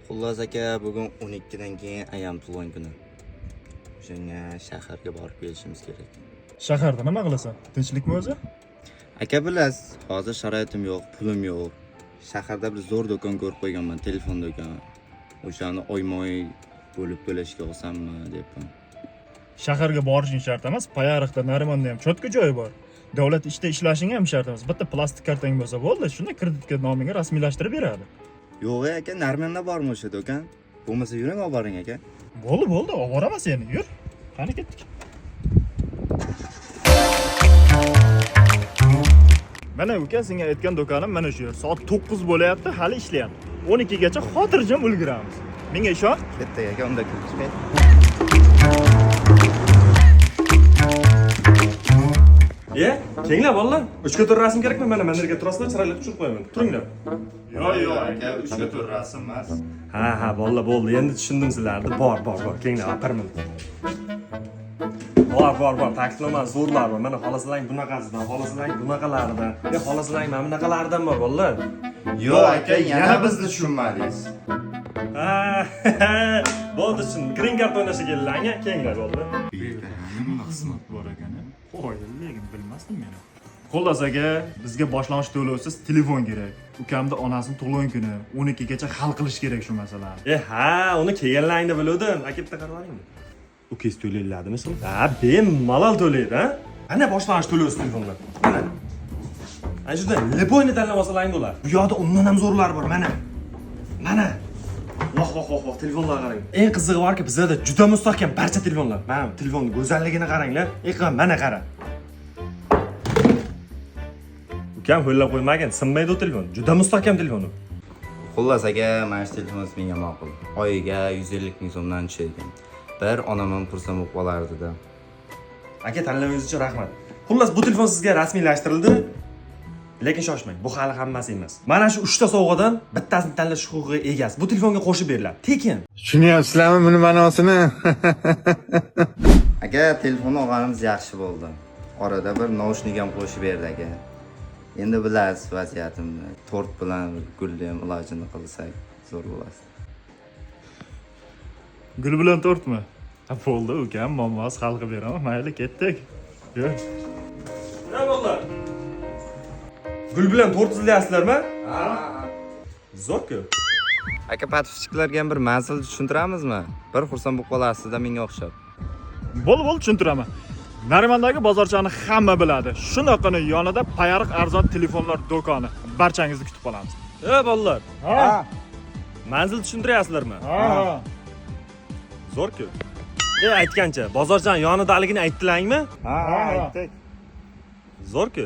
Xullas aka, bugun 12 dan keyin ayam tug'ilgan kuni. O'shanga shaharga borib kelishimiz kerak. Shaharda nima qilasan? Tinchlikmi o'zi? Aka bilasiz, hozir sharoitim yo'q, pulim yo'q. Shaharda bir zo'r do'kon ko'rib qo'yganman, telefon do'koni. O'shani oyma-oy bo'lib to'lashga olsammi debman. Shaharga borishing shart emas, Payariqda, Narimonda ham cho'tka joyi bor. Davlat ishda ishlashing ham shart emas. Bitta plastik kartang bo'lsa bo'ldi, shunda kreditga nomingga rasmiylashtirib beradi. Yo'q aka, Narmanda bormi o'sha do'kon? Bo'lmasa yuring olib boring aka. Bo'ldi, olib boraman seni, yur. Qani ketdik. Mana uka, senga aytgan do'konim mana shu yer. Soat 9 bo'layapti, hali ishlayapti. 12 gacha xotirjam ulguramiz. Menga ishon? Ketdik aka, unda kirishmay. Kenglar bolalar, 3 ga 4 rasm kerakmi? Mana yerga turasizlar, chiroyli tushirib qo'yaman. Turinglar. Yo'q aka, 3 ga 4 rasm emas. Ha, bolalar bo'ldi. Endi tushundim sizlarni. Bor. Kenglar, aqirmin. Bor. Ta'kidlaman, zo'rlar bor. Mana xolasizlar bunaqasidan, xolasizlar bunaqalaridan. Xolasizlar mana bunaqalaridan bor bolalar. Yo'q aka, yana bizni tushunmadingiz. Bo'ldi shun. Green card o'ynashga keldilar, kenglar bo'ldi. Nima xizmat bor ekan? Qo'y, lekin bilmasdim men. Xullas aka, bizga boshlang'ich to'lovsiz telefon kerak. Ukamni onasini tug'ilgan kuni 12 gacha hal qilish kerak shu masalani. Uni kelganlaringda bildim. Aka bitta qarab oling. Ukangiz to'layladimi siz? Bemalol to'laydi, ha? Ana boshlang'ich to'lovsiz telefonlar. Mana. Ana shunda liboyni tanlab olsalaring bo'lar. Bu yoqda undan ham zo'rlar bor, mana. Voh, telefonlarga qarang. Eng qizig'i borki, bizda juda mustahkam barcha telefonlar. Mana telefonning go'zalligini qaranglar. Mana qara. Ukam qo'llab qo'ymagan, sinmaydi o telefon. Juda mustahkam telefon u. Xullas aka, mana shu telefoningiz menga ma'qul. Oyiga 150 ming so'mdan tushadi. Bir onamam xursand bo'lib qolardi-da. Aka, tanlavingiz uchun rahmat. Xullas bu telefon sizga rasmiylashtirildi. Lekin shoshmang, bu hali hammasi emas. Mana shu 3 ta sovg'adan bittasini tanlash huquqiga egasiz. Bu telefonga qo'shib beriladi. Tekin. Tushunyapsizlarmi buni ma'nosini? Aka, telefon olganimiz yaxshi bo'ldi. Orada bir naushnik ham qo'shib berdi aka. Endi bilasiz vaziyatimni. Tort bilan gulni ham ilojini qilsak zo'r bo'ladi. Gul bilan tortmi? Bo'ldi, ukam muammosi hal qilib beraman. Mayli, ketdik. Yur. Nima bo'ldi? Gul bilan tort izlayapsizlarmi? Ha. Zo'r-ku. Aka, patfichiklarga ham bir manzil tushuntiramizmi? Bir xursand bo'lib qolasiz-da menga o'xshab. Bo'ldi, tushuntiraman. Narimondagi bozorchani hamma biladi. Shunaqani yonida Payariq arzon telefonlar do'koni. Barchangizni kutib qolamiz. Bolalar. Ha. Manzil tushuntiryapsizlarmi? Ha. Zo'r-ku. Aytgancha, bozorchan yonidaligini aytdilaringmi? Ha, aytdik. Zo'r-ku.